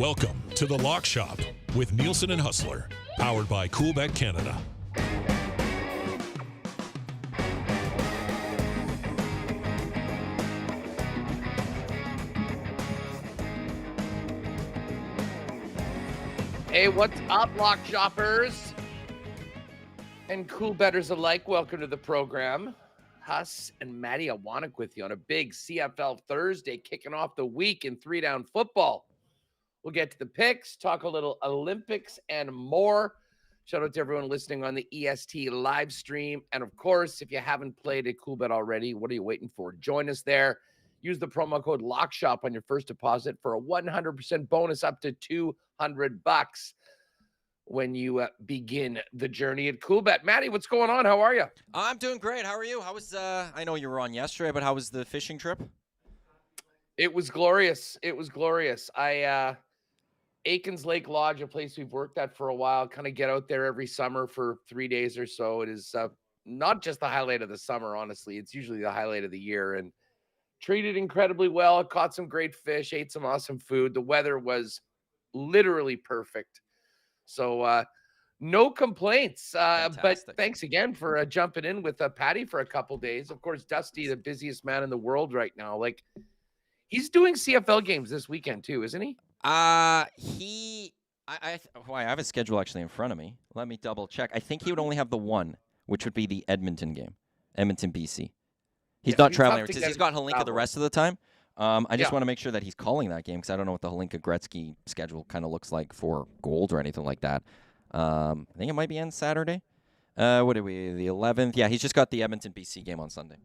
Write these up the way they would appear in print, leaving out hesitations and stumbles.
Welcome to The Lock Shop with Nielsen and Hustler, powered by Coolbet Canada. Hey, what's up, Lock Shoppers and cool bettors alike? Welcome to the program. Huss and Matty Iwanyk with you on a big CFL Thursday, kicking off the week in 3-down football. We'll get to the picks, talk a little Olympics and more. Shout out to everyone listening on the EST live stream. And of course, if you haven't played a Coolbet already, what are you waiting for? Join us there. Use the promo code LOCKSHOP on your first deposit for a 100% bonus up to $200 when you begin the journey at Coolbet. Matty, what's going on? How are you? I'm doing great. How are you? How was, I know you were on yesterday, but how was the fishing trip? It was glorious. It was glorious. Aikens Lake Lodge, a place we've worked at for a while, kind of get out there every summer for 3 days or so. It is not just the highlight of the summer, honestly. It's usually the highlight of the year. And treated incredibly well, caught some great fish, ate some awesome food. The weather was literally perfect. So no complaints. But thanks again for jumping in with Patty for a couple days. Of course, Dusty, the busiest man in the world right now. Like, he's doing CFL games this weekend too, isn't he? I have his schedule actually in front of me. Let me double check. I think he would only have the one, which would be the Edmonton game, Edmonton, BC. He's not traveling because he's got Halinka the rest of the time. I just want to make sure that he's calling that game because I don't know what the Halinka-Gretzky schedule kind of looks like for gold or anything like that. I think it might be on Saturday. What are we, the 11th? Yeah, he's just got the Edmonton, BC game on Sunday.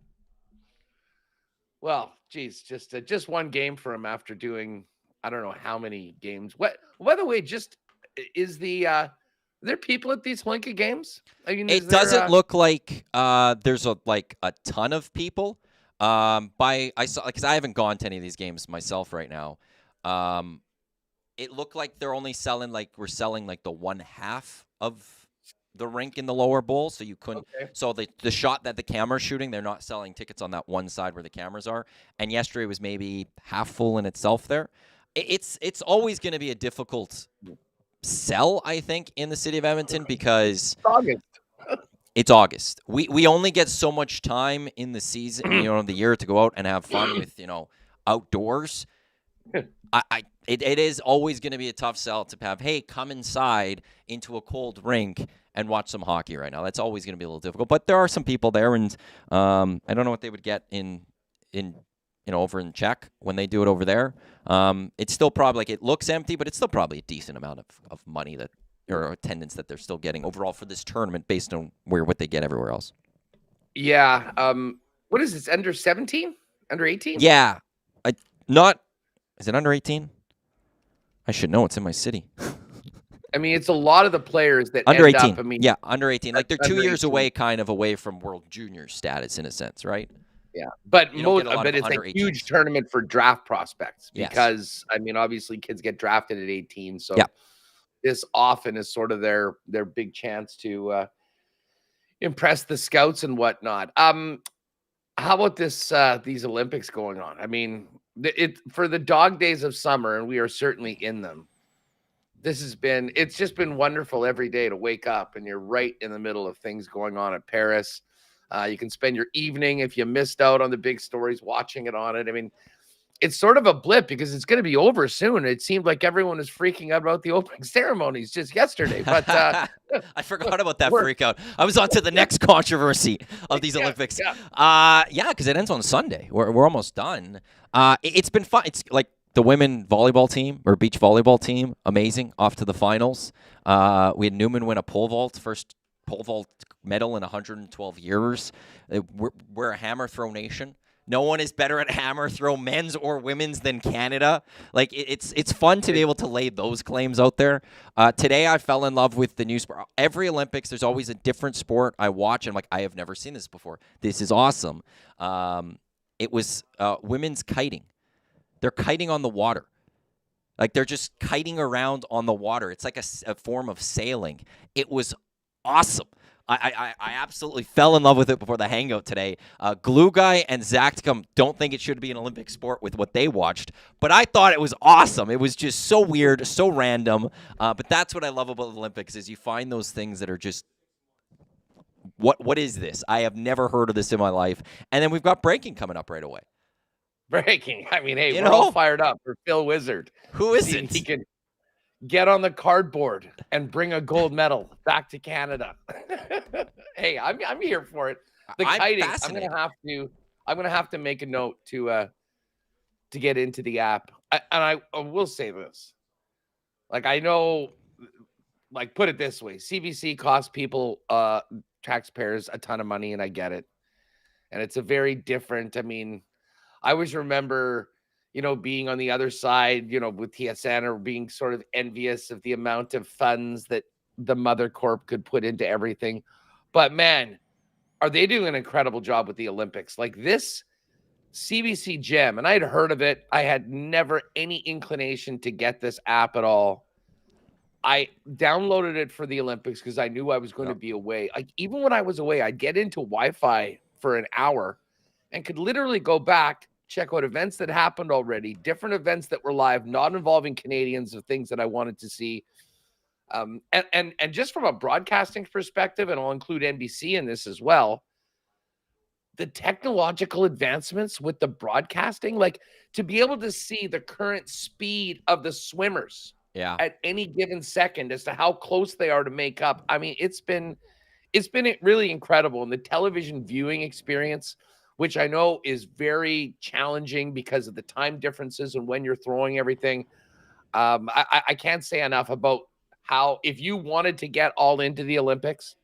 Well, geez, just one game for him after doing I don't know how many games. What? By the way, just is the are there people at these Halinka games? I mean, it doesn't look like there's a ton of people. I saw because I haven't gone to any of these games myself right now. It looked like they're only selling we're selling the one half of the rink in the lower bowl, so you couldn't. Okay. So the shot that the camera's shooting, they're not selling tickets on that one side where the cameras are. And yesterday was maybe half full in itself there. It's always going to be a difficult sell, I think, in the city of Edmonton because it's August. We only get so much time in the season, the year to go out and have fun with, outdoors. It is always going to be a tough sell to have, hey, come inside into a cold rink and watch some hockey right now. That's always going to be a little difficult. But there are some people there, and I don't know what they would get in over in Czech when they do it over there. It's still probably it looks empty, but it's still probably a decent amount of money or attendance that they're still getting overall for this tournament based on what they get everywhere else. Yeah. What is this? Under 17? Under 18? Yeah. Is it under 18? I should know. It's in my city. I mean, it's a lot of the players that under end 18. Up, I mean, yeah, under 18. They're 2 years 18. away from World Junior status in a sense, right? Yeah, but it's a huge tournament for draft prospects because, I mean, obviously kids get drafted at 18. So this often is sort of their big chance to impress the scouts and whatnot. How about these Olympics going on? I mean, for the dog days of summer, and we are certainly in them. It's just been wonderful every day to wake up and you're right in the middle of things going on at Paris. You can spend your evening if you missed out on the big stories watching it on it. I mean, it's sort of a blip because it's going to be over soon. It seemed like everyone was freaking out about the opening ceremonies just yesterday. But I forgot about that freak out. I was on to the next controversy of these Olympics. Because it ends on Sunday. We're almost done. It's been fun. It's like the women volleyball team or beach volleyball team, amazing, off to the finals. We had Newman win a pole vault, first pole vault medal in 112 years. We're a hammer throw nation. No one is better at hammer throw, men's or women's, than Canada. It's fun to be able to lay those claims out there. Today I fell in love with the new sport. Every Olympics, there's always a different sport I watch, and I'm like, I have never seen this before. This is awesome. It was women's kiting. They're kiting on the water. They're just kiting around on the water. It's like a form of sailing. It was awesome. I absolutely fell in love with it before the hangout today. Glue Guy and Zacticum don't think it should be an Olympic sport with what they watched, but I thought it was awesome. It was just so weird, so random. But that's what I love about the Olympics is you find those things that are just, what is this? I have never heard of this in my life. And then we've got breaking coming up right away. Breaking. I mean, hey, we're all fired up for Phil Wizard. Who isn't? He can get on the cardboard and bring a gold medal back to Canada. Hey, I'm here for it. The kiting. I'm gonna have to make a note to get into the app. I will say this. Like, I know, like, put it this way: CBC costs people, taxpayers, a ton of money, and I get it. And it's a very different. I mean, I always remember, being on the other side, with TSN, or being sort of envious of the amount of funds that the Mother Corp could put into everything. But man, are they doing an incredible job with the Olympics? Like this CBC Gem, and I'd heard of it. I had never any inclination to get this app at all. I downloaded it for the Olympics because I knew I was going to be away. Like, even when I was away, I'd get into Wi-Fi for an hour and could literally go back, check out events that happened already, different events that were live, not involving Canadians, of things that I wanted to see. And just from a broadcasting perspective, and I'll include NBC in this as well, the technological advancements with the broadcasting, like to be able to see the current speed of the swimmers at any given second as to how close they are to make up. I mean, it's been really incredible. And the television viewing experience, which I know is very challenging because of the time differences and when you're throwing everything. I can't say enough about how, if you wanted to get all into the Olympics,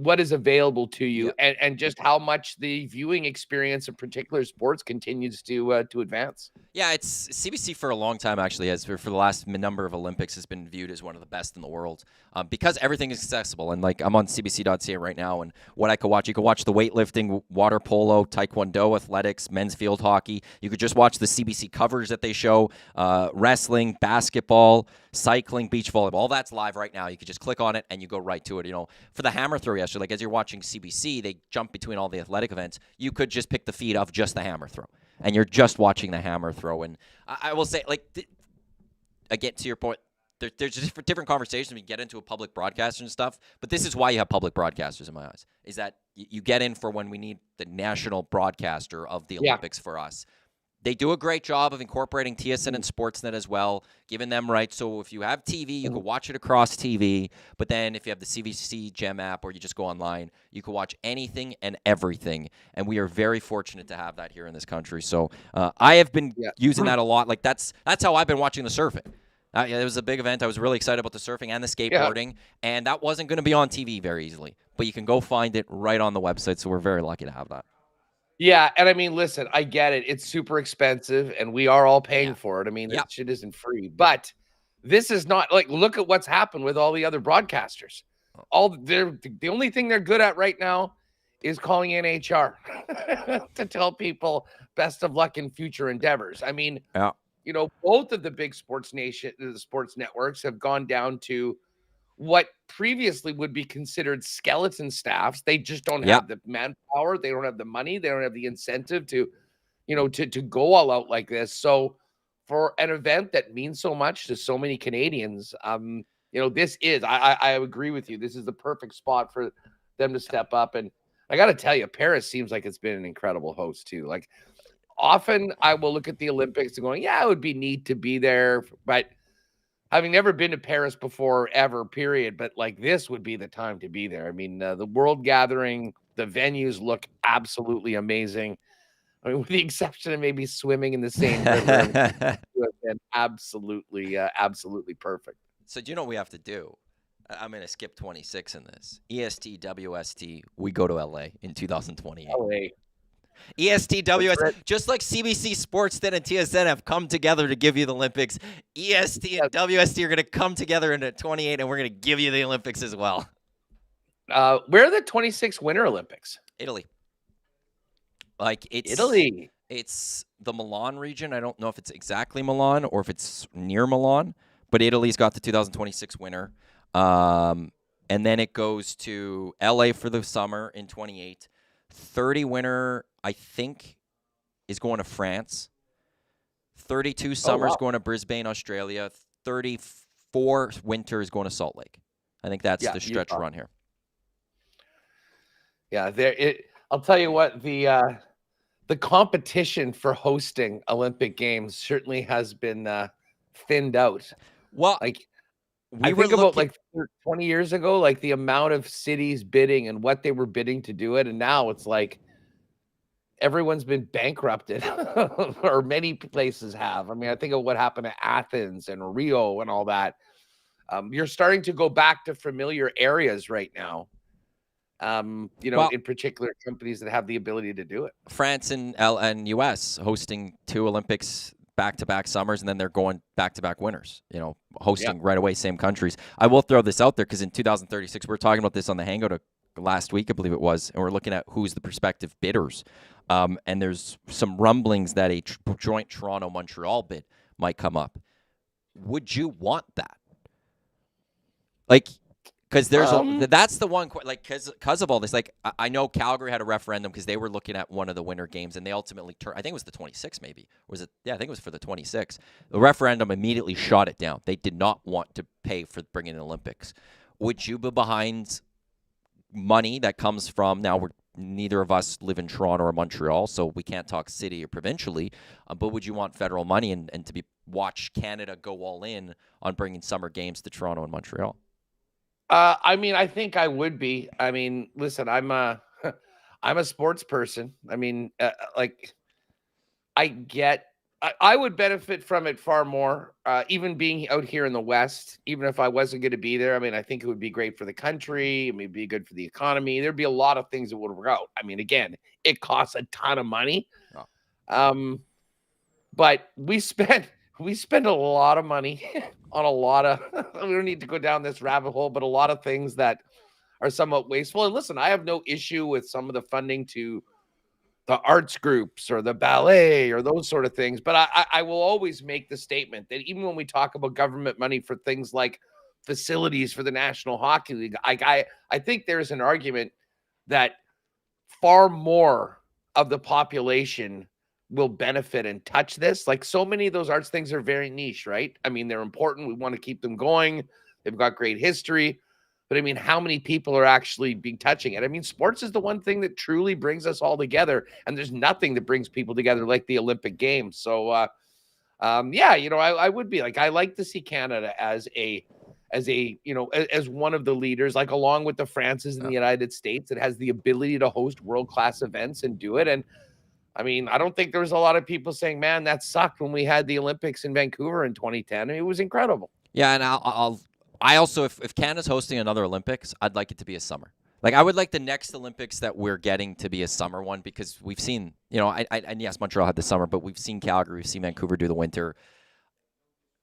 what is available to you, and just how much the viewing experience of particular sports continues to advance. Yeah, it's CBC for a long time actually has for the last number of Olympics has been viewed as one of the best in the world because everything is accessible. And like, I'm on CBC.ca right now, and what I could watch, you could watch the weightlifting, water polo, taekwondo, athletics, men's field hockey. You could just watch the CBC covers that they show, wrestling, basketball, cycling, beach volleyball. All that's live right now. You could just click on it and you go right to it. For the hammer throw yesterday, like as you're watching CBC, they jump between all the athletic events. You could just pick the feed of just the hammer throw, and you're just watching the hammer throw. And I will say, like, again, to your point, there's just different conversations when you get into a public broadcaster and stuff. But this is why you have public broadcasters in my eyes, is that you get in for when we need the national broadcaster of the Olympics for us. They do a great job of incorporating TSN and Sportsnet as well, giving them rights. So if you have TV, you can watch it across TV. But then if you have the CBC Gem app, or you just go online, you can watch anything and everything. And we are very fortunate to have that here in this country. So I have been using that a lot. Like that's how I've been watching the surfing. It was a big event. I was really excited about the surfing and the skateboarding. And that wasn't going to be on TV very easily. But you can go find it right on the website. So we're very lucky to have that. Yeah, and I mean, listen, I get it. It's super expensive, and we are all paying for it. I mean, that shit isn't free. But this is not, like, look at what's happened with all the other broadcasters. The only thing they're good at right now is calling in HR to tell people best of luck in future endeavors. I mean, both of the big sports networks have gone down to what previously would be considered skeleton staffs. They just don't have the manpower. They don't have the money. They don't have the incentive to go all out like this. So for an event that means so much to so many Canadians, this is, I agree with you. This is the perfect spot for them to step up. And I got to tell you, Paris seems like it's been an incredible host too. Like, often I will look at the Olympics and going, it would be neat to be there, but having never been to Paris before, ever, period, but like this would be the time to be there. I mean, the World Gathering, the venues look absolutely amazing. I mean, with the exception of maybe swimming in the same river, and absolutely perfect. So do you know what we have to do? I'm going to skip 26 in this. EST, WST, we go to LA in 2028. LA. EST, WST, just like CBC Sportsnet and TSN have come together to give you the Olympics, EST and WST are going to come together in 28, and we're going to give you the Olympics as well. Where are the 26 Winter Olympics? Italy. Like, it's Italy. It's the Milan region. I don't know if it's exactly Milan or if it's near Milan, but Italy's got the 2026 winter. and then it goes to LA for the summer in 28. 30 winter, I think, is going to France. 32 summer is going to Brisbane, Australia. 34 winter is going to Salt Lake. I think that's the stretch run here. Yeah, I'll tell you what, the competition for hosting Olympic Games certainly has been thinned out. Well, like I think about like 20 years ago, like the amount of cities bidding and what they were bidding to do it, and now it's like everyone's been bankrupted, or many places have. I mean, I think of what happened to Athens and Rio and all that. You're starting to go back to familiar areas right now. In particular, companies that have the ability to do it. France and US hosting 2 Olympics back-to-back summers, and then they're going back-to-back winters, hosting right away, same countries. I will throw this out there because in 2036, we were talking about this on the Hangout last week, I believe it was, and we're looking at who's the prospective bidders. And there's some rumblings that a joint Toronto-Montreal bid might come up. Would you want that? Because there's that's the one, because of all this. I know Calgary had a referendum because they were looking at one of the winter games, and they ultimately turned. I think it was the 26th, maybe. Was it? Yeah, I think it was for the 26th. The referendum immediately shot it down. They did not want to pay for bringing in the Olympics. Would you be behind money that comes from, now neither of us live in Toronto or Montreal, so we can't talk city or provincially, but would you want federal money and to watch Canada go all in on bringing summer games to Toronto and Montreal? I mean, I think I would be. I mean, listen, I'm a sports person. I mean, I would benefit from it far more, even being out here in the West, even if I wasn't going to be there. I mean, I think it would be great for the country. It would be good for the economy. There'd be a lot of things that would work out. I mean, again, it costs a ton of money. Oh. But we spend a lot of money on a lot of, we don't need to go down this rabbit hole, but a lot of things that are somewhat wasteful. And listen, I have no issue with some of the funding to the arts groups or the ballet or those sort of things. But I will always make the statement that even when we talk about government money for things like facilities for the National Hockey League, I think there's an argument that far more of the population will benefit and touch this. Like, so many of those arts things are very niche, right? I mean, they're important. We want to keep them going. They've got great history. But I mean, how many people are actually touching it? I mean, sports is the one thing that truly brings us all together. And there's nothing that brings people together like the Olympic Games. So, I would be like, I like to see Canada as one of the leaders, like along with the Frances in the United States, that has the ability to host world-class events and do it. And I mean, I don't think there was a lot of people saying, man, that sucked when we had the Olympics in Vancouver in 2010. I mean, it was incredible. Yeah, and I also, if Canada's hosting another Olympics, I'd like it to be a summer. Like, I would like the next Olympics that we're getting to be a summer one, because we've seen, and yes, Montreal had the summer, but we've seen Calgary, we've seen Vancouver do the winter.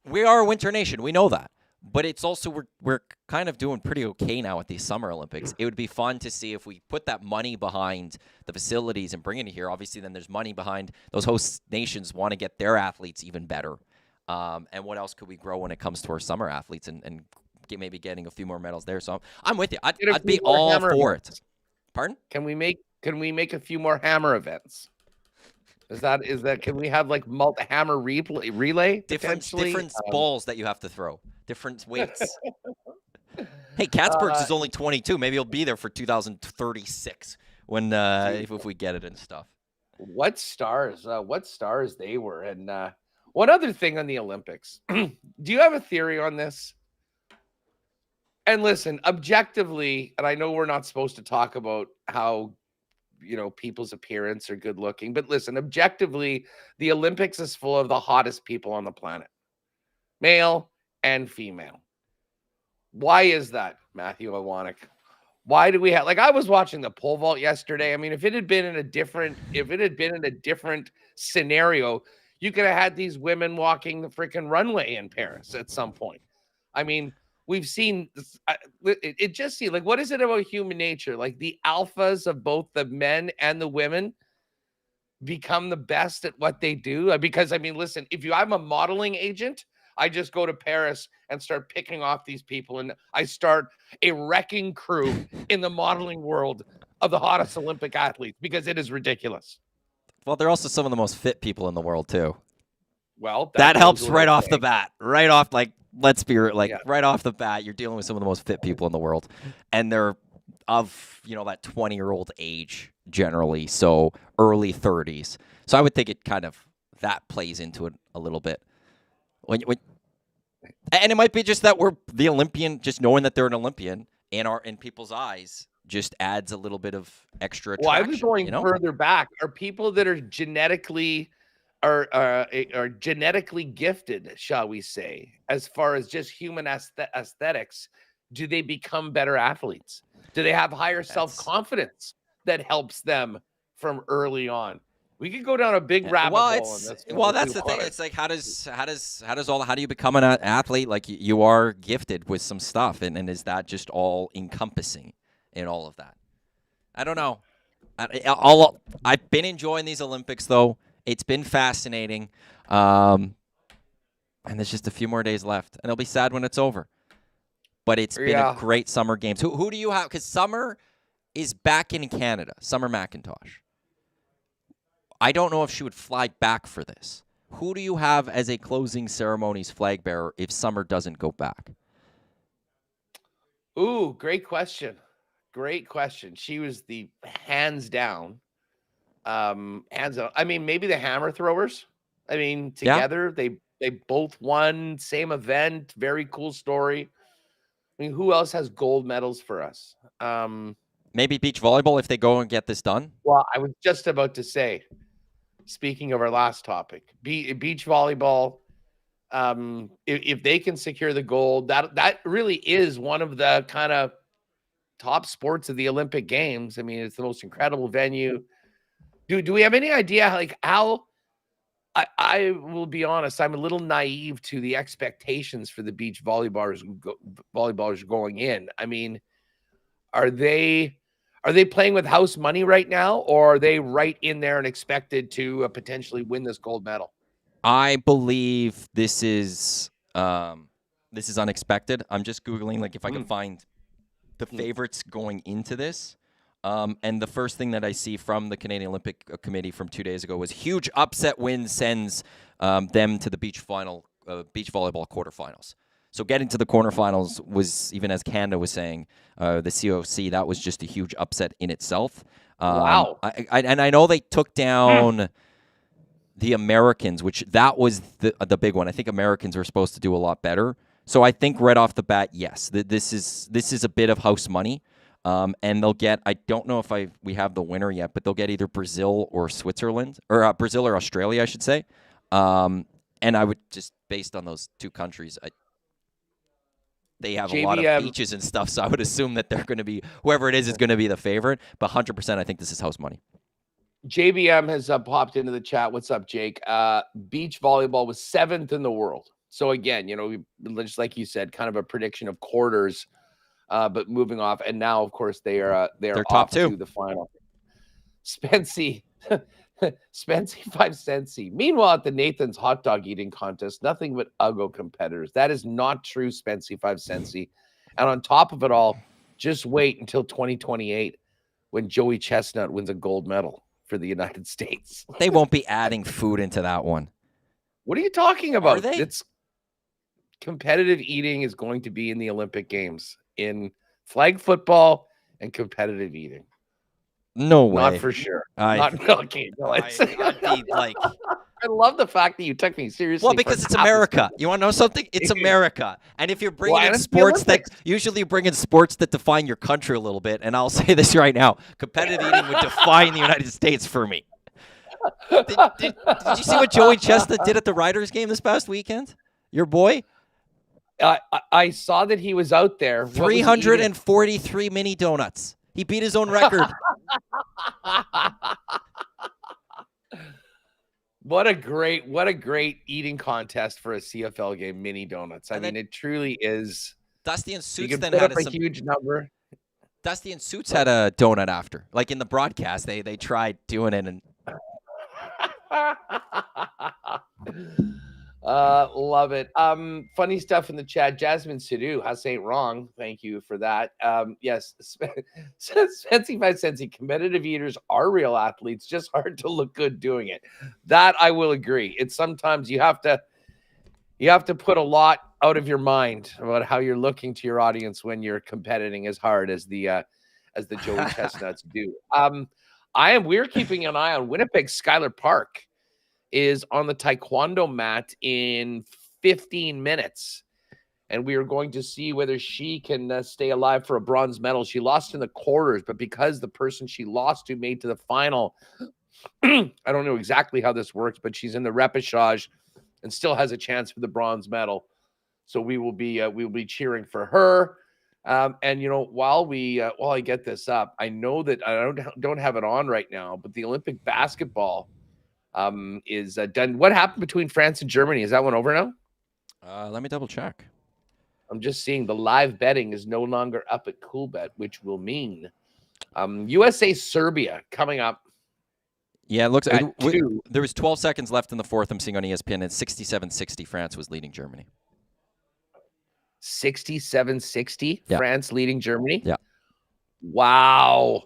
We are a winter nation. We know that. But it's also, we're kind of doing pretty okay now at these Summer Olympics. It would be fun to see if we put that money behind the facilities and bring it here. Obviously, then there's money behind those host nations want to get their athletes even better. And what else could we grow when it comes to our summer athletes and maybe getting a few more medals there? So I'm with you. I'd be all for it. Pardon? Can we make a few more hammer events? Is that can we have like hammer relay? Different balls that you have to throw. Different weights. Hey, Katzberg's is only 22. Maybe he'll be there for 2036 when if we get it and stuff. What stars they were. And one other thing on the Olympics. Do you have a theory on this? And listen, objectively, and I know we're not supposed to talk about how people's appearance are good looking, but listen, objectively, the Olympics is full of the hottest people on the planet, male and female. Why is that, Matthew Iwanyk? Why do we have, I was watching the pole vault yesterday. I mean, if it had been in a different scenario, you could have had these women walking the freaking runway in Paris at some point. I mean, we've seen it just seems like, what is it about human nature? Like, the alphas of both the men and the women become the best at what they do. Because I mean, listen, if I'm a modeling agent, I just go to Paris and start picking off these people, and I start a wrecking crew in the modeling world of the hottest Olympic athletes, because it is ridiculous. Well, they're also some of the most fit people in the world too. Well, that helps right off the bat. Right off, let's be right off the bat, you're dealing with some of the most fit people in the world, and they're of that 20-year-old age generally, so early 30s. So I would think it kind of that plays into it a little bit. And it might be just that we're the Olympian, just knowing that they're an Olympian in people's eyes just adds a little bit of extra attraction. Well, I was going further back. Are people that are genetically gifted, shall we say, as far as just human aesthetics, do they become better athletes? Do they have higher self-confidence that helps them from early on? We could go down a big rabbit hole. That's the thing. It's like how do you become an athlete? Like you are gifted with some stuff, and is that just all encompassing in all of that? I don't know. I've been enjoying these Olympics though. It's been fascinating, and there's just a few more days left, and it'll be sad when it's over. But it's been a great summer games. Who do you have? Because Summer is back in Canada. Summer McIntosh. I don't know if she would fly back for this. Who do you have as a closing ceremonies flag bearer if Summer doesn't go back? Ooh, great question. Great question. She was the hands down. Hands on. I mean, maybe the hammer throwers. I mean, together they both won same event. Very cool story. I mean, who else has gold medals for us? Maybe beach volleyball if they go and get this done. Well, I was just about to say, speaking of our last topic, beach volleyball. If they can secure the gold, that really is one of the kind of top sports of the Olympic Games. I mean, it's the most incredible venue. Do we have any idea how? I will be honest, I'm a little naive to the expectations for the beach volleyballers going in. I mean, are they playing with house money right now, or are they right in there and expected to potentially win this gold medal? I believe this is unexpected. I'm just Googling if I can find the favorites going into this. And the first thing that I see from the Canadian Olympic Committee from 2 days ago was huge upset win sends them to the beach volleyball quarterfinals. So getting to the quarterfinals was, even as Canada was saying, the COC, that was just a huge upset in itself. Wow. I know they took down the Americans, which that was the big one. I think Americans are supposed to do a lot better. So I think right off the bat, yes, this is a bit of house money. And they'll get, I don't know if we have the winner yet, but they'll get either Brazil or Switzerland, or Brazil or Australia, I should say. And I would just, based on those two countries, they have a lot of beaches and stuff, so I would assume that they're going to be, whoever it is going to be the favorite. But 100%, I think this is house money. JBM has popped into the chat. What's up, Jake? Beach volleyball was 7th in the world. So again, just like you said, kind of a prediction of quarters. But moving off, and now of course they're top two to the final. Spency 5 Centsy. Meanwhile, at the Nathan's hot dog eating contest, nothing but Uggo competitors. That is not true, Spency 5 Centsy. And on top of it all, just wait until 2028 when Joey Chestnut wins a gold medal for the United States. They won't be adding food into that one. What are you talking about? Are they? It's competitive eating is going to be in the Olympic Games in flag football and competitive eating. No way. Not for sure. I love the fact that you took me seriously. Well, because it's America. You want to know something? It's America. And if you're bringing in sports that usually you bring in sports that define your country a little bit, and I'll say this right now, competitive eating would define the United States for me. Did you see what Joey Chestnut did at the Riders game this past weekend? Your boy? I saw that he was out there. 343 mini donuts. He beat his own record. What a great eating contest for a CFL game, mini donuts. I mean, it truly is. Dusty and Suits then had a huge number. Dusty and Suits had a donut after. Like in the broadcast, they tried doing it and Love it. Funny stuff in the chat. Jasmine Sidhu, Huss ain't wrong. Thank you for that. Yes, Spency 5 Sensi, competitive eaters are real athletes, just hard to look good doing it. That I will agree. It's sometimes you have to put a lot out of your mind about how you're looking to your audience when you're competing as hard as the Joey Chestnuts do. We're keeping an eye on Winnipeg. Skylar Park is on the taekwondo mat in 15 minutes. And we are going to see whether she can stay alive for a bronze medal. She lost in the quarters, but because the person she lost to made to the final, I don't know exactly how this works, but she's in the repechage and still has a chance for the bronze medal. So we will be cheering for her. And while I get this up, I know that I don't have it on right now, but the Olympic basketball is done. What happened between France and Germany? Is that one over now? Let me double check. I'm just seeing the live betting is no longer up at Coolbet, which will mean USA Serbia coming up. Yeah, it looks like there was 12 seconds left in the fourth. I'm seeing on ESPN, and 67-60 France was leading Germany. 67-60 yeah. France leading Germany? Yeah. Wow.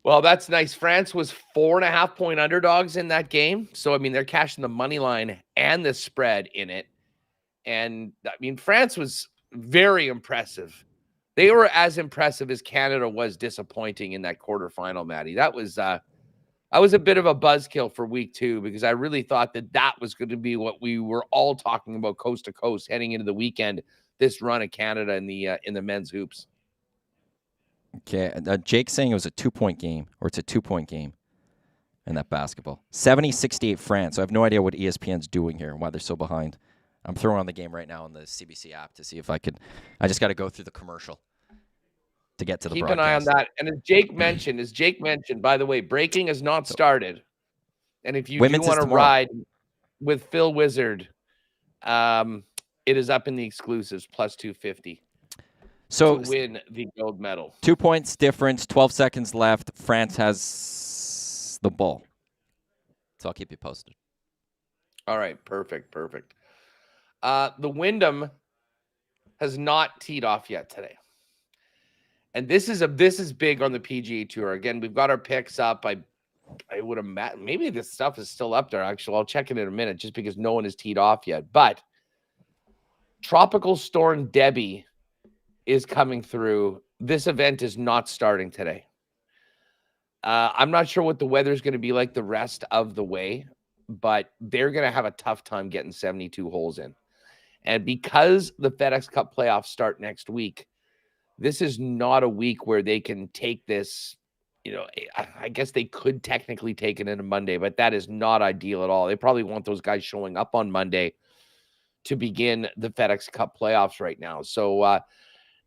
Well, that's nice. France was 4.5-point underdogs in that game. So, I mean, they're cashing the money line and the spread in it. And, I mean, France was very impressive. They were as impressive as Canada was disappointing in that quarterfinal, Maddie. That was a bit of a buzzkill for week 2 because I really thought that was going to be what we were all talking about coast to coast heading into the weekend, this run of Canada in the men's hoops. Okay, Jake's saying it was a 2-point game, or it's a 2-point game in that basketball. 70-68 France. So I have no idea what ESPN's doing here and why they're so behind. I'm throwing on the game right now on the CBC app to see if I could. I just got to go through the commercial to get to the broadcast. Keep an eye on that. And as Jake mentioned, by the way, breaking has not started. And if you do want to ride with Phil Wizard, it is up in the exclusives, plus 250. So to win the gold medal. 2 points difference, 12 seconds left. France has the ball. So I'll keep you posted. All right, perfect. The Wyndham has not teed off yet today. And this is big on the PGA Tour. Again, we've got our picks up. I would imagine maybe this stuff is still up there. Actually, I'll check it in a minute just because no one has teed off yet. But Tropical Storm Debbie is coming through. This event is not starting today. I'm not sure what the weather is going to be like the rest of the way, but they're going to have a tough time getting 72 holes in. And because the FedEx Cup playoffs start next week, this is not a week where they can take this. I guess they could technically take it into Monday, but that is not ideal at all. They probably want those guys showing up on Monday to begin the FedEx Cup playoffs right now. So,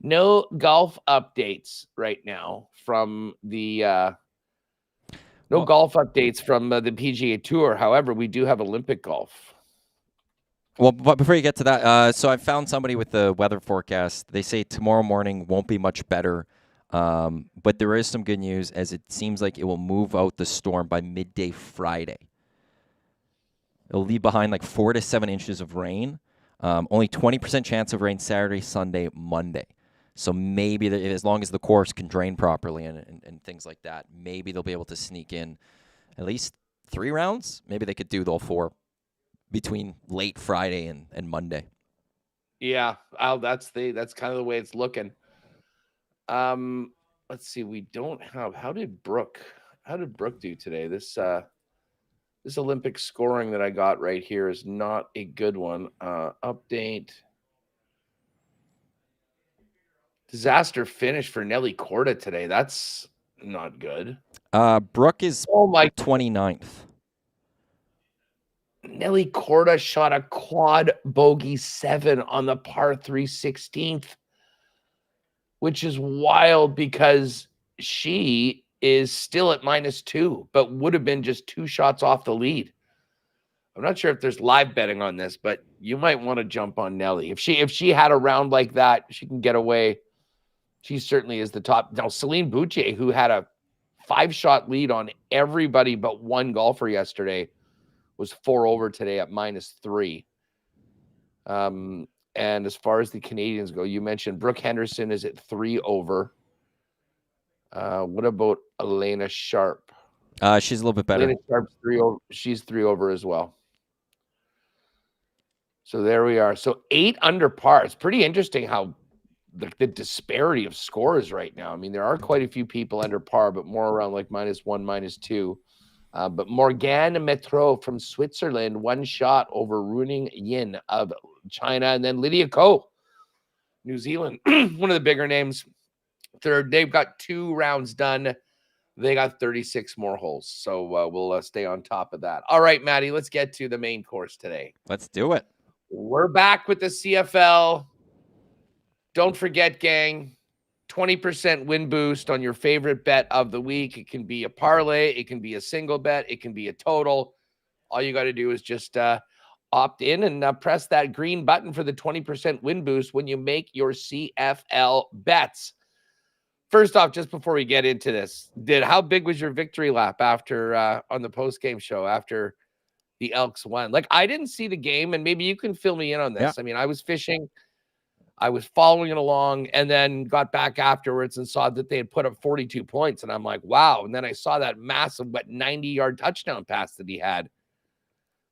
no golf updates right now from the golf updates from the PGA Tour. However, we do have Olympic golf. Well, but before you get to that, so I found somebody with the weather forecast. They say tomorrow morning won't be much better, but there is some good news as it seems like it will move out the storm by midday Friday. It'll leave behind like 4 to 7 inches of rain. Only 20% chance of rain Saturday, Sunday, Monday. So maybe as long as the course can drain properly and things like that, maybe they'll be able to sneak in at least 3 rounds. Maybe they could do all 4 between late Friday and Monday. Yeah, that's kind of the way it's looking. Let's see. We don't have. How did Brooke do today? This Olympic scoring that I got right here is not a good one. Update. Disaster finish for Nelly Corda today. That's not good. Brooke is 29th. Nelly Corda shot a quad bogey 7 on the par 3 16th, which is wild because she is still at -2, but would have been just 2 shots off the lead. I'm not sure if there's live betting on this, but you might want to jump on Nelly. If she had a round like that, she can get away. She certainly is the top. Now, Celine Boucher, who had a 5-shot lead on everybody but one golfer yesterday, was 4 over today at -3. And as far as the Canadians go, you mentioned Brooke Henderson is at 3 over. What about Elena Sharp? She's a little bit better. Elena Sharp's 3 over. She's 3 over as well. So there we are. So 8 under par. It's pretty interesting how the disparity of scores right now. I mean, there are quite a few people under par, but more around like -1, -2. But Morgane Metro from Switzerland, 1 shot over Runing Yin of China, and then Lydia Ko, New Zealand, one of the bigger names. Third, they've got 2 rounds done. They got 36 more holes, so we'll stay on top of that. All right, Maddie, let's get to the main course today. Let's do it. We're back with the CFL. Don't forget, gang, 20% win boost on your favorite bet of the week. It can be a parlay. It can be a single bet. It can be a total. All you got to do is just opt in and press that green button for the 20% win boost when you make your CFL bets. First off, just before we get into this, how big was your victory lap after on the post-game show after the Elks won? Like, I didn't see the game, and maybe you can fill me in on this. Yeah. I mean, I was fishing. I was following it along and then got back afterwards and saw that they had put up 42 points. And I'm like, wow. And then I saw that massive, 90-yard touchdown pass that he had.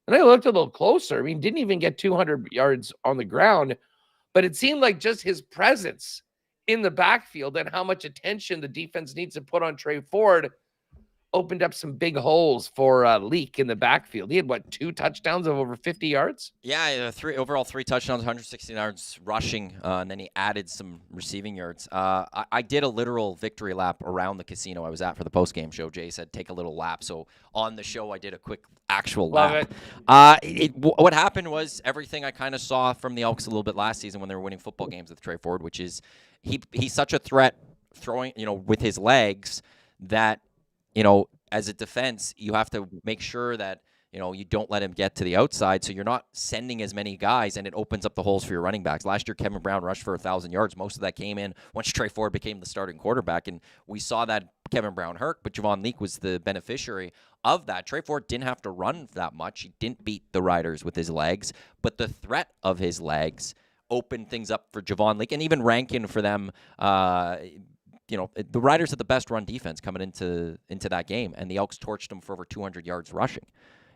And I looked a little closer. I mean, didn't even get 200 yards on the ground, but it seemed like just his presence in the backfield and how much attention the defense needs to put on Trey Ford opened up some big holes for Leak in the backfield. He had 2 touchdowns of over 50 yards? Yeah, 3 touchdowns, 116 yards rushing, and then he added some receiving yards. I did a literal victory lap around the casino I was at for the post-game show. Jay said take a little lap, so on the show I did a quick actual lap. What happened was everything I kind of saw from the Elks a little bit last season when they were winning football games with Trey Ford, which is he's such a threat throwing, with his legs that, as a defense, you have to make sure that, you don't let him get to the outside, so you're not sending as many guys, and it opens up the holes for your running backs. Last year, Kevin Brown rushed for 1,000 yards. Most of that came in once Trey Ford became the starting quarterback, and we saw that Kevin Brown hurt, but Javon Leak was the beneficiary of that. Trey Ford didn't have to run that much. He didn't beat the Riders with his legs, but the threat of his legs opened things up for Javon Leak, and even Rankin for them. The Riders had the best run defense coming into that game, and the Elks torched them for over 200 yards rushing.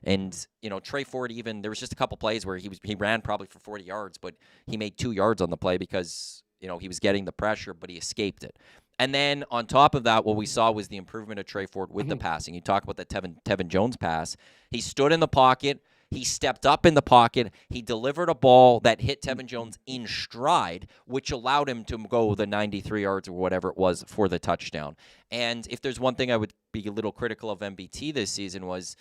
And, Trey Ford even, there was just a couple plays where he ran probably for 40 yards, but he made 2 yards on the play because, he was getting the pressure, but he escaped it. And then on top of that, what we saw was the improvement of Trey Ford with the passing. You talk about that Tevin Jones pass. He stood in the pocket. He stepped up in the pocket. He delivered a ball that hit Tevin Jones in stride, which allowed him to go the 93 yards or whatever it was for the touchdown. And if there's one thing I would be a little critical of MBT this season was,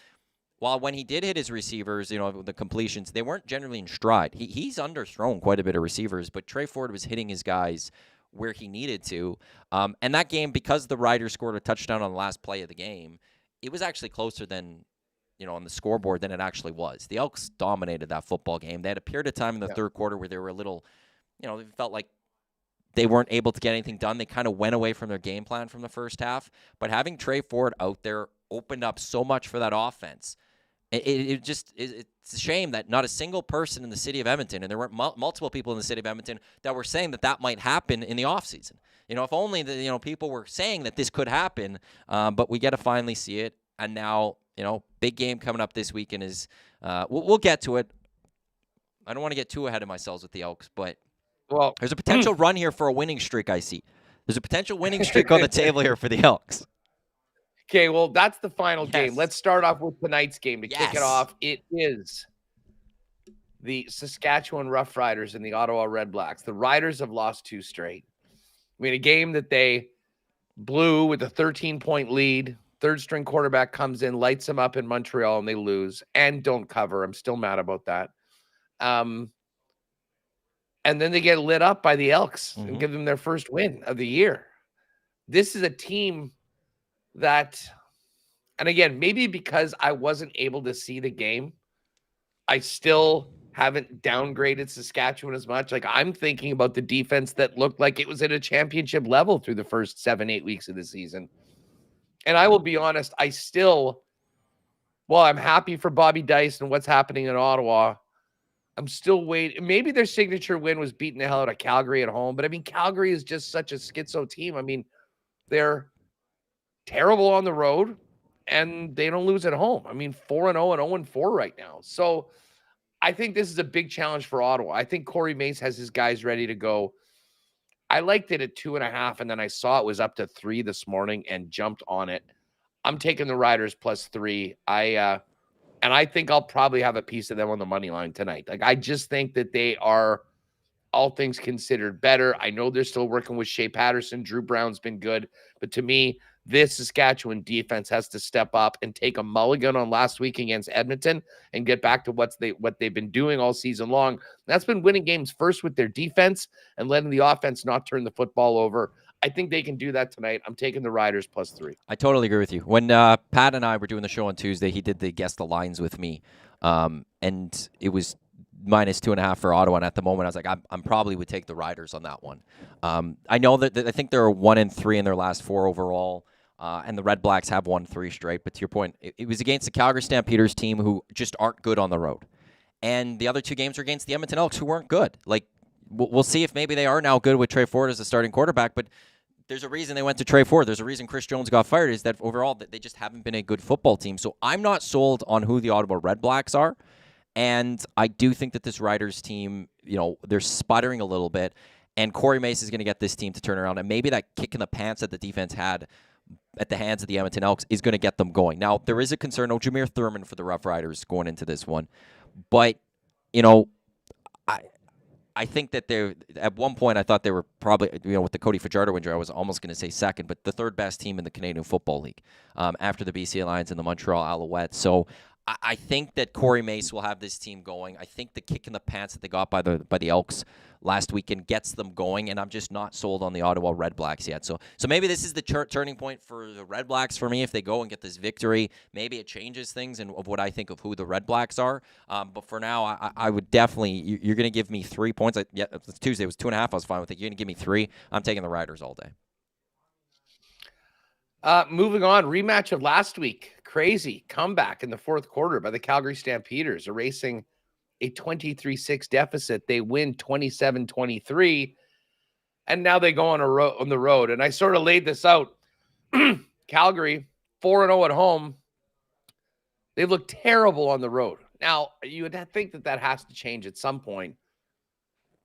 while when he did hit his receivers, the completions, they weren't generally in stride. He's underthrown quite a bit of receivers, but Trey Ford was hitting his guys where he needed to. And that game, because the Riders scored a touchdown on the last play of the game, it was actually closer than, on the scoreboard than it actually was. The Elks dominated that football game. They had a period of time in the third quarter where they were a little, they felt like they weren't able to get anything done. They kind of went away from their game plan from the first half. But having Trey Ford out there opened up so much for that offense. It's a shame that not a single person in the city of Edmonton, and there were multiple people in the city of Edmonton that were saying that might happen in the offseason. If only the people were saying that this could happen, but we get to finally see it. And now, big game coming up this weekend is we'll get to it. I don't want to get too ahead of myself with the Elks, but there's a potential run here for a winning streak. I see. There's a potential winning streak on the table here for the Elks. Okay, well, that's the final game. Let's start off with tonight's game to kick it off. It is the Saskatchewan Roughriders and the Ottawa Redblacks. The Riders have lost 2 straight. I mean, a game that they blew with a 13-point lead. Third-string quarterback comes in, lights them up in Montreal, and they lose and don't cover. I'm still mad about that. And then they get lit up by the Elks and give them their first win of the year. This is a team that, and again, maybe because I wasn't able to see the game, I still haven't downgraded Saskatchewan as much. Like, I'm thinking about the defense that looked like it was at a championship level through the first 7-8 weeks of the season. And I will be honest, I still Well, I'm happy for Bobby Dice and what's happening in Ottawa. I'm still waiting. Maybe their signature win was beating the hell out of Calgary at home. But, I mean, Calgary is just such a schizo team. I mean, they're terrible on the road, and they don't lose at home. I mean, 4-0 and 0-4 right now. So I think this is a big challenge for Ottawa. I think Corey Mace has his guys ready to go. I liked it at 2.5, and then I saw it was up to 3 this morning and jumped on it. I'm taking the Riders +3. And I think I'll probably have a piece of them on the money line tonight. Like, I just think that they are, all things considered, better. I know they're still working with Shea Paterson. Drew Brown's been good. But to me, this Saskatchewan defense has to step up and take a mulligan on last week against Edmonton and get back to what they've been doing all season long. That's been winning games first with their defense and letting the offense not turn the football over. I think they can do that tonight. I'm taking the Riders +3. I totally agree with you. When Pat and I were doing the show on Tuesday, he did the guess the lines with me, and it was -2.5 for Ottawa. And at the moment, I was like, I'm probably would take the Riders on that one. I know that I think they're 1-3 in their last 4 overall, and the Red Blacks have won 3 straight. But to your point, it was against the Calgary Stampeders team who just aren't good on the road, and the other 2 games were against the Edmonton Elks who weren't good. Like, we'll see if maybe they are now good with Trey Ford as a starting quarterback, but there's a reason they went to Trey Ford. There's a reason Chris Jones got fired, is that overall they just haven't been a good football team. So I'm not sold on who the Ottawa Red Blacks are. And I do think that this Riders team, they're sputtering a little bit. And Corey Mace is going to get this team to turn around. And maybe that kick in the pants that the defense had at the hands of the Edmonton Elks is going to get them going. Now, there is a concern. No Jameer Thurman for the Rough Riders going into this one. But, I think that at one point I thought they were probably, with the Cody Fajardo injury, I was almost going to say second, but the 3rd best team in the Canadian Football League after the BC Lions and the Montreal Alouettes. So I think that Corey Mace will have this team going. I think the kick in the pants that they got by the Elks last weekend gets them going, and I'm just not sold on the Ottawa Red Blacks yet. So maybe this is the turning point for the Red Blacks for me. If they go and get this victory, maybe it changes things and of what I think of who the Red Blacks are. But for now, I would definitely, you're going to give me 3 points. It's Tuesday. It was 2.5. I was fine with it. You're going to give me 3. I'm taking the Riders all day. Moving on, rematch of last week. Crazy comeback in the 4th quarter by the Calgary Stampeders, erasing a 23-6 deficit. They win 27-23, and now they go on the road. And I sort of laid this out. Calgary, 4-0 at home. They look terrible on the road. Now, you would think that has to change at some point.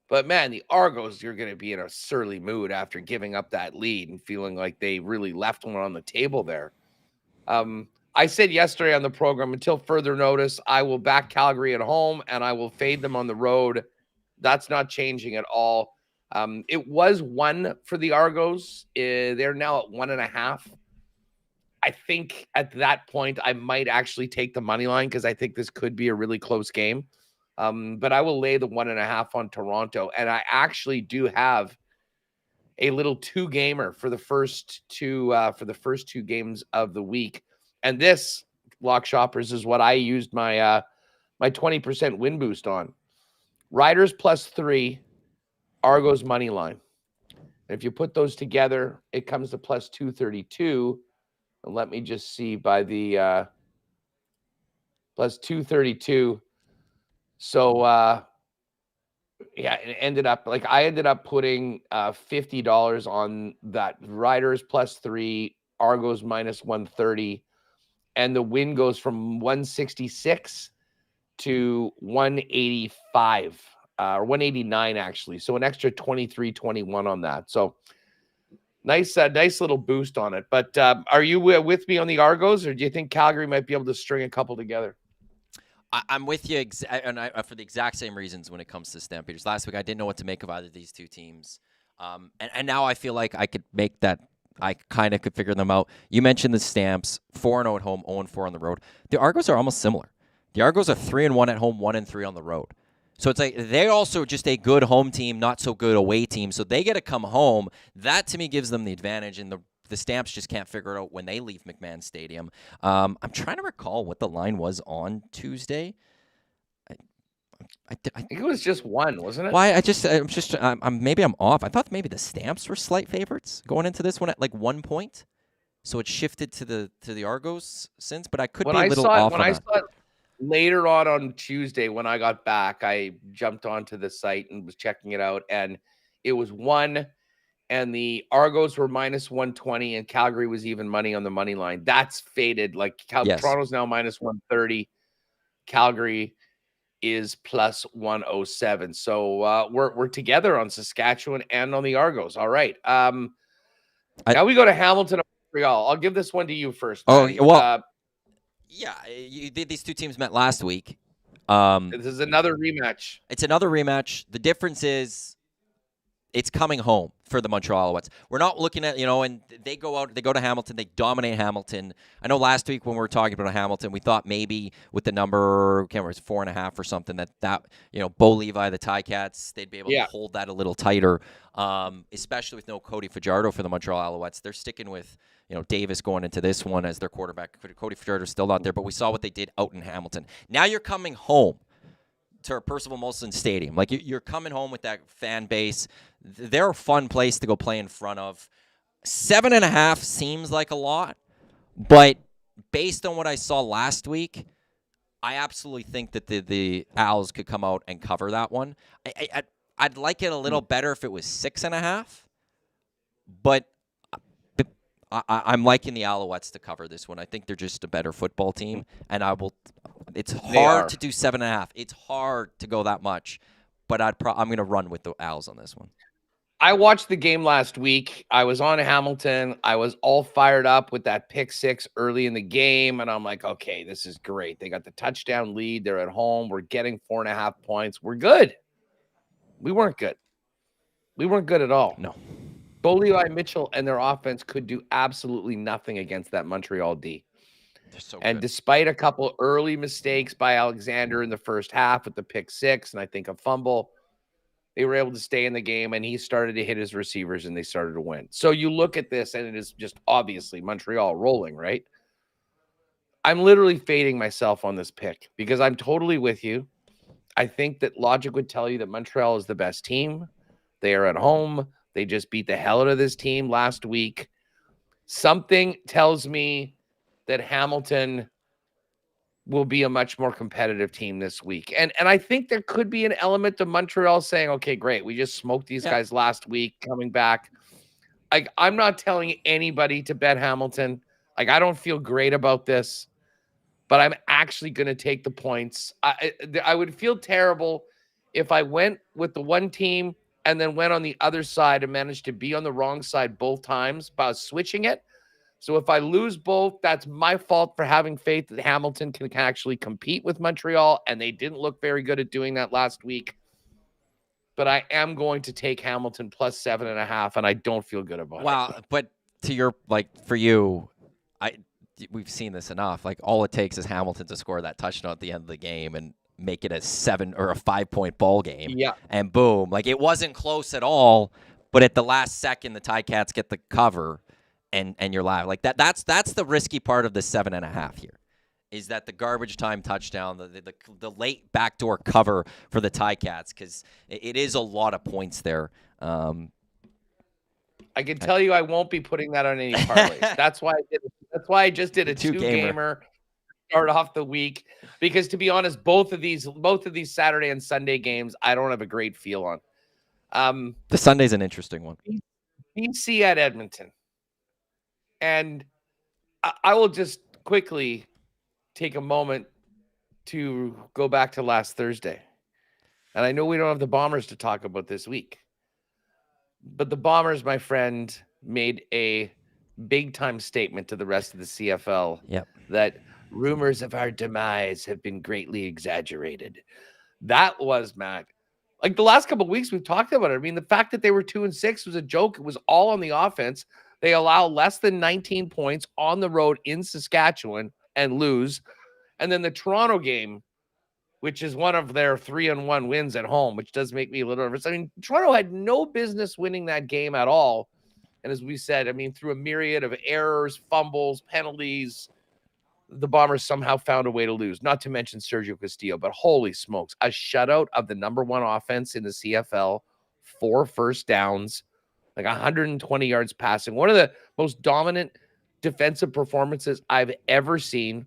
But, man, the Argos, you're going to be in a surly mood after giving up that lead and feeling like they really left one on the table there. I said yesterday on the program, until further notice, I will back Calgary at home and I will fade them on the road. That's not changing at all. It was 1 for the Argos. They're now at 1.5. I think at that point, I might actually take the money line because I think this could be a really close game. But I will lay the 1.5 on Toronto. And I actually do have a little 2-gamer for the first 2 games of the week. And this, Lock Shoppers, is what I used my 20% win boost on. Riders +3, Argos money line. And if you put those together, it comes to +232. And let me just see by the +232. So, it ended up, I ended up putting $50 on that Riders +3, Argos -130, and the win goes from 166 to 185, or 189 actually. So an extra 23-21 on that. So nice little boost on it. But are you with me on the Argos, or do you think Calgary might be able to string a couple together? I'm with you, for the exact same reasons when it comes to Stampeders. Last week, I didn't know what to make of either of these 2 teams. And now I feel like I could make that. I kind of could figure them out. You mentioned the Stamps, 4-0 at home, 0-4 on the road. The Argos are almost similar. The Argos are 3-1 at home, 1-3 on the road. So it's like they're also just a good home team, not so good away team. So they get to come home. That, to me, gives them the advantage, and the Stamps just can't figure it out when they leave McMahon Stadium. I'm trying to recall what the line was on Tuesday. I think it was just 1, wasn't it? Why? Maybe I'm off. I thought maybe the Stamps were slight favorites going into this one at 1 point. So it shifted to the Argos since, but I could when be a I little saw it, off when on I that. saw it later on Tuesday when I got back, I jumped onto the site and was checking it out, and it was 1, and the Argos were minus 120, and Calgary was even money on the money line. That's faded. Like Yes. Toronto's now minus 130. Calgary is plus 107. So we're together on Saskatchewan and on the Argos. All right. Now we go to Hamilton and Montreal. I'll give this one to you first, Matty. Oh, well, yeah, these two teams met last week. This is another rematch. It's another rematch. The difference is it's coming home for the Montreal Alouettes. We're not looking at, and they go to Hamilton, they dominate Hamilton. I know last week when we were talking about Hamilton, we thought maybe with the number, I can't remember, it's 4.5 or something, that Bo Levi, the Ticats, they'd be able to hold that a little tighter, especially with no Cody Fajardo for the Montreal Alouettes. They're sticking with, Davis going into this one as their quarterback. Cody Fajardo's still not there, but we saw what they did out in Hamilton. Now you're coming home to Percival Molson Stadium. Like, you're coming home with that fan base. They're a fun place to go play in front of. 7.5 seems like a lot, but based on what I saw last week, I absolutely think that the Owls could come out and cover that one. I'd like it a little better if it was 6.5, but I'm liking the Alouettes to cover this one. I think they're just a better football team, and it's hard to do 7.5. It's hard to go that much, but I'm going to run with the Owls on this one. I watched the game last week. I was on Hamilton. I was all fired up with that pick 6 early in the game, and I'm like, okay, this is great. They got the touchdown lead. They're at home. We're getting 4.5 points. We're good. We weren't good. We weren't good at all. No. Bo Levi Mitchell and their offense could do absolutely nothing against that Montreal D. And despite a couple early mistakes by Alexander in the first half with the pick 6 and I think a fumble, they were able to stay in the game, and he started to hit his receivers, and they started to win. So you look at this, and it is just obviously Montreal rolling, right? I'm literally fading myself on this pick because I'm totally with you. I think that logic would tell you that Montreal is the best team. They are at home. They just beat the hell out of this team last week. Something tells me that Hamilton will be a much more competitive team this week. And I think there could be an element of Montreal saying, okay, great, we just smoked these guys last week, coming back. I'm not telling anybody to bet Hamilton. I don't feel great about this, but I'm actually going to take the points. I would feel terrible if I went with the one team and then went on the other side and managed to be on the wrong side both times by switching it. So if I lose both, that's my fault for having faith that Hamilton can actually compete with Montreal, and they didn't look very good at doing that last week. But I am going to take Hamilton plus 7.5, and I don't feel good about it. Wow, but to your, for you, we've seen this enough. All it takes is Hamilton to score that touchdown at the end of the game and make it a 7 or a 5-point ball game. Yeah. And boom, it wasn't close at all, but at the last second, the Ticats get the cover. And you're live that's the risky part of the 7.5 here, is that the garbage time touchdown, the late backdoor cover for the Ticats, because it is a lot of points there. I can tell you I won't be putting that on any parlays. That's why I did it. That's why I just did a 2-gamer start off the week, because to be honest, both of these Saturday and Sunday games I don't have a great feel on. The Sunday's an interesting one. BC at Edmonton. And I will just quickly take a moment to go back to last Thursday. And I know we don't have the Bombers to talk about this week, but the Bombers, my friend, made a big-time statement to the rest of the CFL that rumors of our demise have been greatly exaggerated. That was, Matt, the last couple of weeks we've talked about it. I mean, the fact that they were 2-6 was a joke. It was all on the offense. They allow less than 19 points on the road in Saskatchewan and lose. And then the Toronto game, which is one of their 3-1 wins at home, which does make me a little nervous. I mean, Toronto had no business winning that game at all. And as we said, I mean, through a myriad of errors, fumbles, penalties, the Bombers somehow found a way to lose, not to mention Sergio Castillo. But holy smokes, a shutout of the number one offense in the CFL, 4 first downs, 120 yards passing. One of the most dominant defensive performances I've ever seen.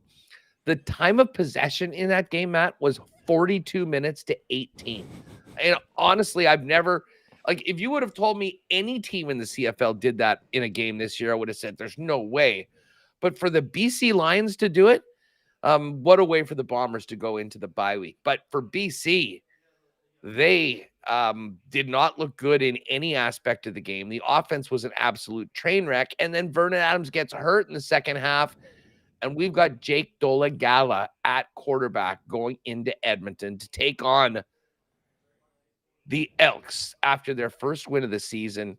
The time of possession in that game, Matt, was 42 minutes to 18. And honestly, I've never, like, if you would have told me any team in the CFL did that in a game this year, I would have said there's no way. But for the BC Lions to do it, what a way for the Bombers to go into the bye week. But for BC, they did not look good in any aspect of the game. The offense was an absolute train wreck. And then Vernon Adams gets hurt in the second half. And we've got Jake Dolegala at quarterback going into Edmonton to take on the Elks after their first win of the season.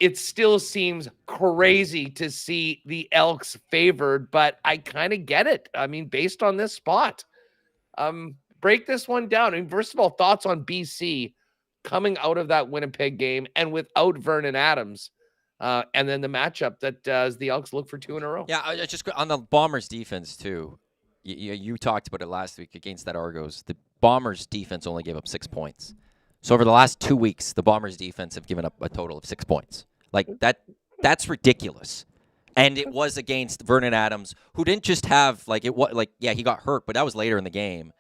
It still seems crazy to see the Elks favored, but I kind of get it. I mean, based on this spot, break this one down. I mean, first of all, thoughts on BC coming out of that Winnipeg game and without Vernon Adams. And then the matchup that does the Elks look for 2 in a row. Yeah, I just on the Bombers defense too. You talked about it last week against that Argos. The Bombers defense only gave up 6 points. So over the last 2 weeks, the Bombers defense have given up a total of 6 points. Like that's ridiculous. And it was against Vernon Adams, who didn't just have he got hurt, but that was later in the game.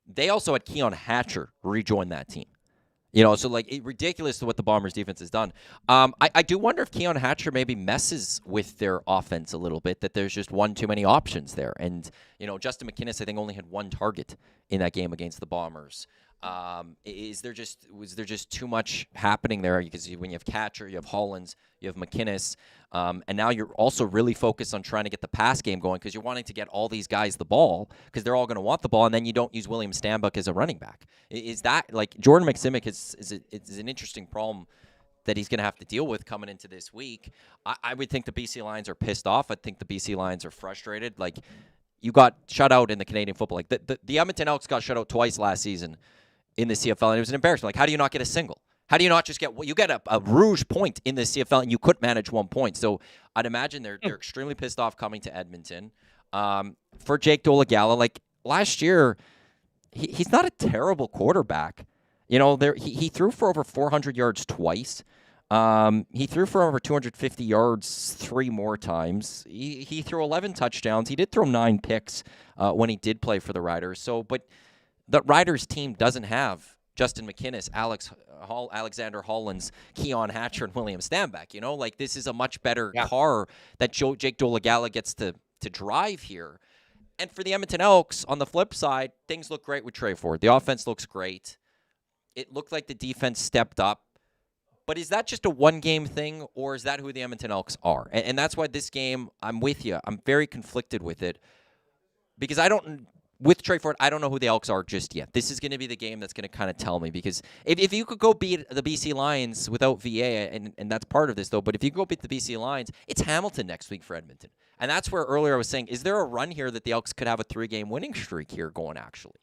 They also had Keon Hatcher rejoin that team. So ridiculous to what the Bombers defense has done. I do wonder if Keon Hatcher maybe messes with their offense a little bit, that there's just one too many options there. And, Justin McInnes, I think, only had 1 target in that game against the Bombers. Was there just too much happening there? Because when you have Catcher, you have Hollins, you have McInnes, and now you're also really focused on trying to get the pass game going because you're wanting to get all these guys the ball because they're all going to want the ball, and then you don't use William Stanbuck as a running back. Is that Jordan McSimic is an interesting problem that he's going to have to deal with coming into this week? I would think the BC Lions are pissed off. I think the BC Lions are frustrated. You got shut out in the Canadian football. The Edmonton Elks got shut out twice last season in the CFL, and it was an embarrassment. How do you not get a single? How do you not just get a rouge point in the CFL, and you couldn't manage 1 point? So I'd imagine they're extremely pissed off coming to Edmonton. For Jake Dolegala, last year, he's not a terrible quarterback. He threw for over 400 yards twice. He threw for over 250 yards 3 more times. He threw 11 touchdowns. He did throw 9 picks when he did play for the Riders. But the Riders team doesn't have Justin McInnes, Alexander Hollins, Keon Hatcher, and William Stanback. This is a much better car that Jake Dolegala gets to drive here. And for the Edmonton Elks, on the flip side, things look great with Trey Ford. The offense looks great. It looked like the defense stepped up. But is that just a one-game thing, or is that who the Edmonton Elks are? And that's why this game, I'm with you. I'm very conflicted with it because with Trey Ford, I don't know who the Elks are just yet. This is going to be the game that's going to kind of tell me, because if you could go beat the BC Lions without VA, and that's part of this, though, but if you could go beat the BC Lions, it's Hamilton next week for Edmonton. And that's where earlier I was saying, is there a run here that the Elks could have a 3-game winning streak here going, actually?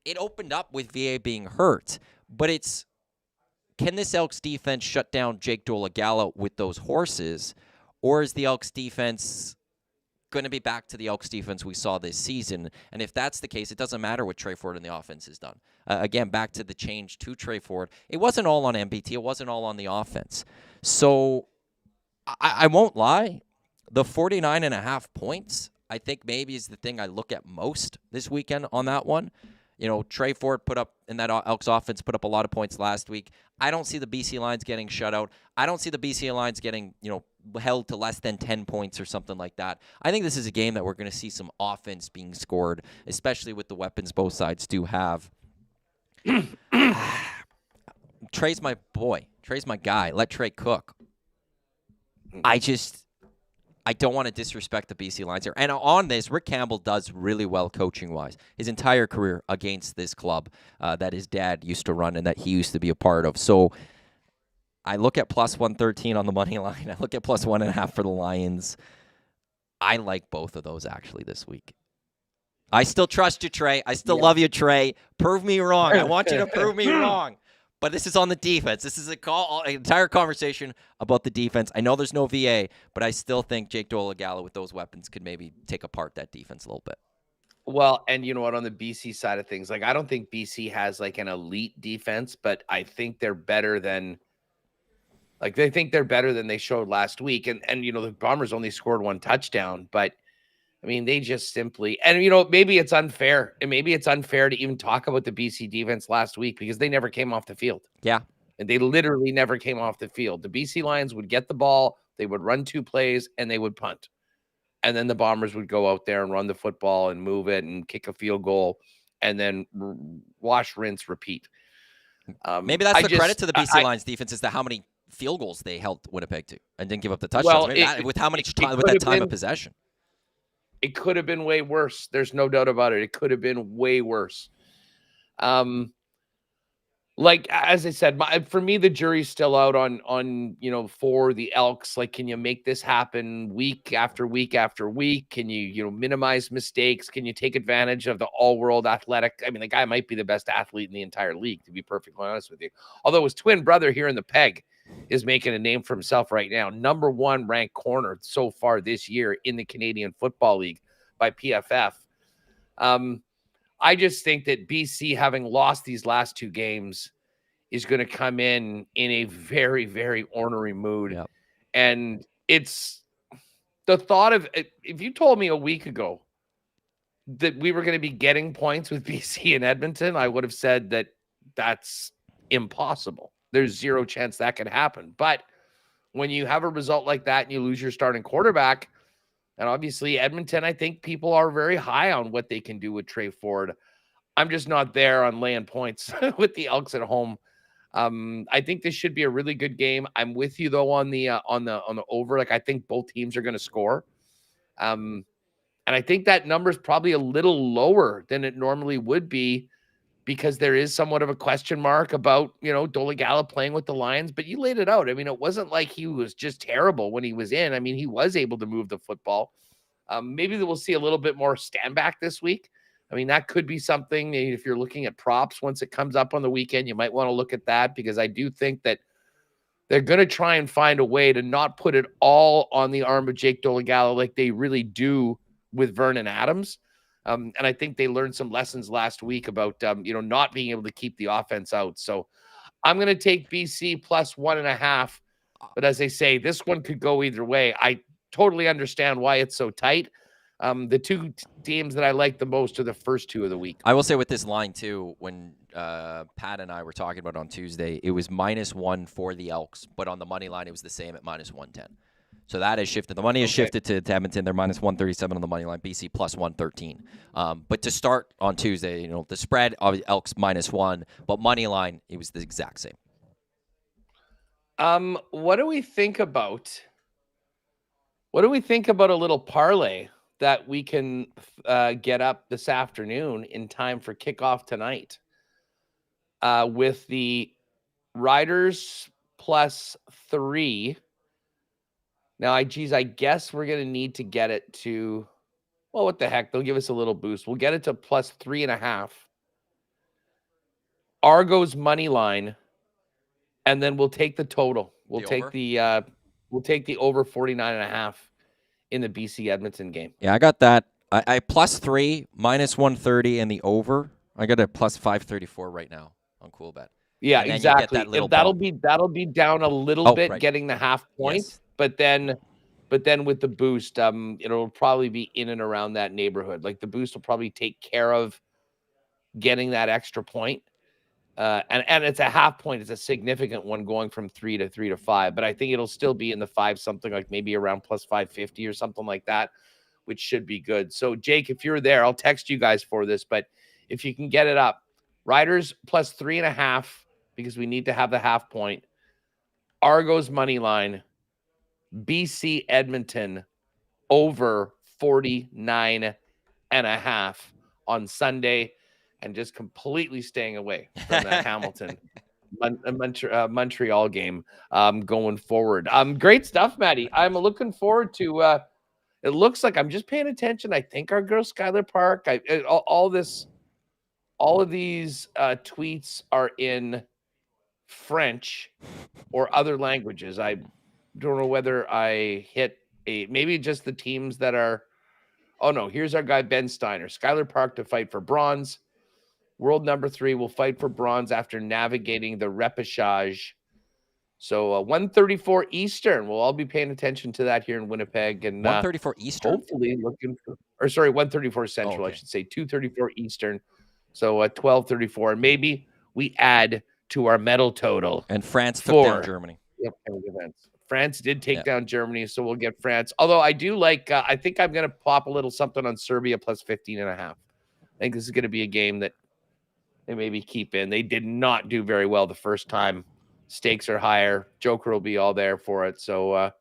It opened up with VA being hurt, but can this Elks defense shut down Jake Dolegala with those horses, or is the Elks defense going to be back to the Elks defense we saw this season? And if that's the case, it doesn't matter what Trey Ford and the offense has done. Again, back to the change to Trey Ford. It wasn't all on MBT. It wasn't all on the offense. So I won't lie. The 49.5 points, I think maybe is the thing I look at most this weekend on that one. Trey Ford in that Elks offense put up a lot of points last week. I don't see the BC Lions getting shut out. I don't see the BC Lions getting, held to less than 10 points or something like that. I think this is a game that we're going to see some offense being scored, especially with the weapons both sides do have. Trey's my boy. Trey's my guy. Let Trey cook. I don't want to disrespect the BC Lions here. And on this, Rick Campbell does really well coaching-wise. His entire career against this club that his dad used to run and that he used to be a part of. So I look at plus 113 on the money line. I look at plus 1.5 for the Lions. I like both of those, actually, this week. I still trust you, Trey. I still love you, Trey. Prove me wrong. I want you to prove me wrong. But this is on the defense. This is an entire conversation about the defense. I know there's no VA, but I still think Jake Dolegala with those weapons could maybe take apart that defense a little bit. Well, and you know what, on the BC side of things, I don't think BC has an elite defense, but I think they're better than Like, they think they're better than they showed last week. And the Bombers only scored 1 touchdown, but I mean, they just simply, and maybe it's unfair. And maybe it's unfair to even talk about the BC defense last week because they never came off the field. Yeah. And they literally never came off the field. The BC Lions would get the ball, they would run 2 plays, and they would punt. And then the Bombers would go out there and run the football and move it and kick a field goal and then wash, rinse, repeat. Maybe that's the credit to the BC Lions defense is that how many field goals they held Winnipeg to and didn't give up the touchdowns. Well, with how much time, with that time of possession. It could have been way worse. There's no doubt about it. It could have been way worse. Like, as I said, for me, the jury's still out on for the Elks. Like, can you make this happen week after week after week? Can you minimize mistakes? Can you take advantage of the all-world athletic? I mean, the guy might be the best athlete in the entire league, to be perfectly honest with you. Although his twin brother here in the Peg is making a name for himself right now. Number 1 ranked corner so far this year in the Canadian Football League by PFF. I just think that BC, having lost these last 2 games, is going to come in a very, very ornery mood. Yep. And it's the thought of, if you told me a week ago that we were going to be getting points with BC and Edmonton, I would have said that that's impossible. There's zero chance that can happen. But when you have a result like that and you lose your starting quarterback, and obviously Edmonton, I think people are very high on what they can do with Trey Ford. I'm just not there on laying points with the Elks at home. I think this should be a really good game. I'm with you though on the over. Like, I think both teams are going to score. And I think that number is probably a little lower than it normally would be because there is somewhat of a question mark about, Dolegala playing with the Lions, but you laid it out. I mean, it wasn't like he was just terrible when he was in. I mean, he was able to move the football. Maybe we'll see a little bit more stand back this week. I mean, that could be something. If you're looking at props, once it comes up on the weekend, you might want to look at that because I do think that they're going to try and find a way to not put it all on the arm of Jake Dolegala like they really do with Vernon Adams. And I think they learned some lessons last week about, not being able to keep the offense out. So I'm going to take BC plus 1.5. But as I say, this one could go either way. I totally understand why it's so tight. The 2 teams that I like the most are the first 2 of the week. I will say with this line, too, when Pat and I were talking about it on Tuesday, it was -1 for the Elks. But on the money line, it was the same at -110. So that has shifted. The money has shifted to Edmonton. They're -137 on the money line. BC plus 113. But to start on Tuesday, the spread of Elks -1, but money line, it was the exact same. What do we think about? What do we think about a little parlay that we can get up this afternoon in time for kickoff tonight with the Riders plus 3? Now, I guess we're going to need to get it to, well, what the heck? They'll give us a little boost. We'll get it to plus 3.5. Argo's money line, and then we'll take the total. We'll take the over 49.5 in the BC Edmonton game. Yeah, I got that. I plus 3, -130, and the over. I got a plus 534 right now on Coolbet. Yeah, exactly. That'll be down a little bit, right, getting the half point. Yes. But then with the boost, it'll probably be in and around that neighborhood. Like, the boost will probably take care of getting that extra point. And it's a half point. It's a significant one going from 3 to 5. But I think it'll still be in the 5 something, like maybe around plus 550 or something like that, which should be good. So, Jake, if you're there, I'll text you guys for this. But if you can get it up, Riders plus 3.5 because we need to have the half point. Argo's money line. BC Edmonton over 49.5 on Sunday, and just completely staying away from that Hamilton Montreal game going forward. Great stuff, Maddie. I'm looking forward to it looks like I'm just paying attention. I think our girl Skylar Park, all of these tweets are in French or other languages. I don't know whether I hit maybe just the teams that are. Oh no, here's our guy Ben Steiner. Skylar Park to fight for bronze. World number 3 will fight for bronze after navigating the repechage. So 1:34 Eastern. We'll all be paying attention to that here in Winnipeg. And 1:34 Eastern? Hopefully looking for, or sorry, 1:34 Central, I should say, 2:34 Eastern. So 12:34. And maybe we add to our medal total. And France took down Germany. Yep, events. France did take down Germany, so we'll get France. Although I do like, I think I'm going to pop a little something on Serbia plus 15.5. I think this is going to be a game that they maybe keep in. They did not do very well the first time. Stakes are higher. Joker will be all there for it, so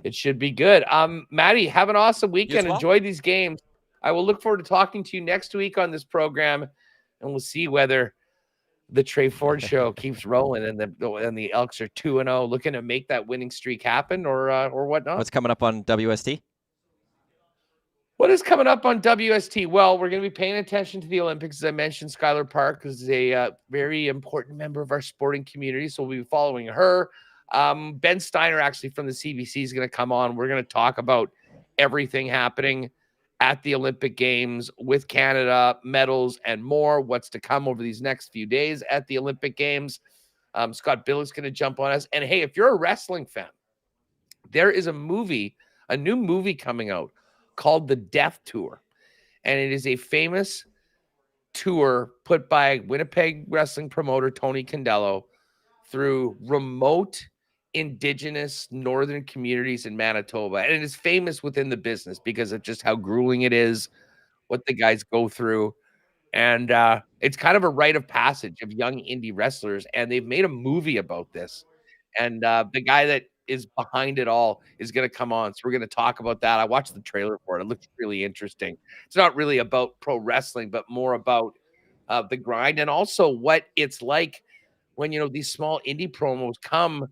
it should be good. Maddie, have an awesome weekend. Well. Enjoy these games. I will look forward to talking to you next week on this program, and we'll see whether the Trey Ford show keeps rolling and the Elks are 2-0, looking to make that winning streak happen, or whatnot. What's coming up on WST? What is coming up on WST? Well, we're going to be paying attention to the Olympics. As I mentioned, Skylar Park is a very important member of our sporting community, so we'll be following her. Ben Steiner, actually from the CBC, is going to come on. We're going to talk about everything happening at the Olympic Games with Canada, medals, and more. What's to come over these next few days at the Olympic Games. Scott Billick's going to jump on us. And hey, if you're a wrestling fan, there is a new movie coming out called The Death Tour. And it is a famous tour put by Winnipeg wrestling promoter Tony Condello through remote Indigenous northern communities in Manitoba. And it is famous within the business because of just how grueling it is, what the guys go through. And it's kind of a rite of passage of young indie wrestlers. And they've made a movie about this. And the guy that is behind it all is going to come on. So we're going to talk about that. I watched the trailer for it. It looks really interesting. It's not really about pro wrestling, but more about the grind and also what it's like when, these small indie promos come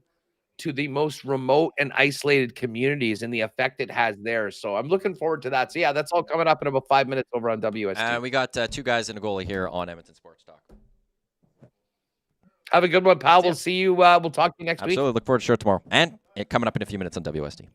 to the most remote and isolated communities and the effect it has there. So I'm looking forward to that. So yeah, that's all coming up in about 5 minutes over on WST. We got two guys and a goalie here on Edmonton Sports Talk. Have a good one, pal. We'll see you. We'll talk to you next week. Absolutely. Look forward to the show tomorrow. And it coming up in a few minutes on WST.